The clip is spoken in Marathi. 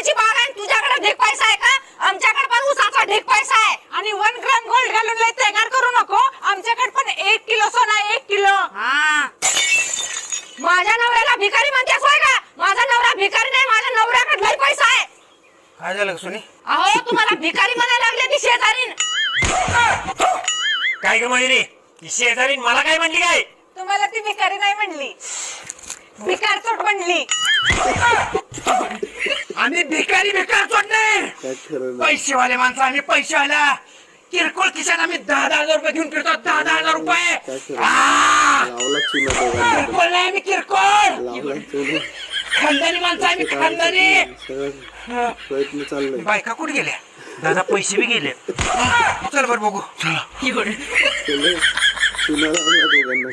ऊसाची बाग आहे तुझ्याकडे ढीक पैसा आहे का? आमच्याकडे पण ऊसाचा ढीक पैसा आहे. आणि 1 ग्राम गोल्ड घालून लय तयार करू नको. आमच्याकडे पण 1 किलो सोना 1 किलो. हा माझ्या नवऱ्याला भिकारी म्हणतेस होय का? माझा नवरा भिकारी नाही, माझ्या नवऱ्याकडे लय पैसा आहे. काय झालं सोनी? अहो तुम्हाला भिकारी म्हणायला लागले ती शेजारीन. काय ग म्हणली ती शेजारी? मला काय म्हणली? काय तुम्हाला ती भिकारी नाही म्हणली, भिकार चोट म्हणली. आम्ही भिकारी भिकार सोडणे पैसेवाले माणसं. आम्ही पैसेवाला किरकोळ खिशात आम्ही 10,000 रुपये घेऊन फिरतो. 10,000 रुपये किरकोळ नाही, आम्ही किरकोळ खानदानी माणसं. आम्ही खानदानी. प्रयत्न चाललाय. बायका कुठे गेल्या? दादा पैसे बी गेले. चल बर बघू. सुनाला दोघांना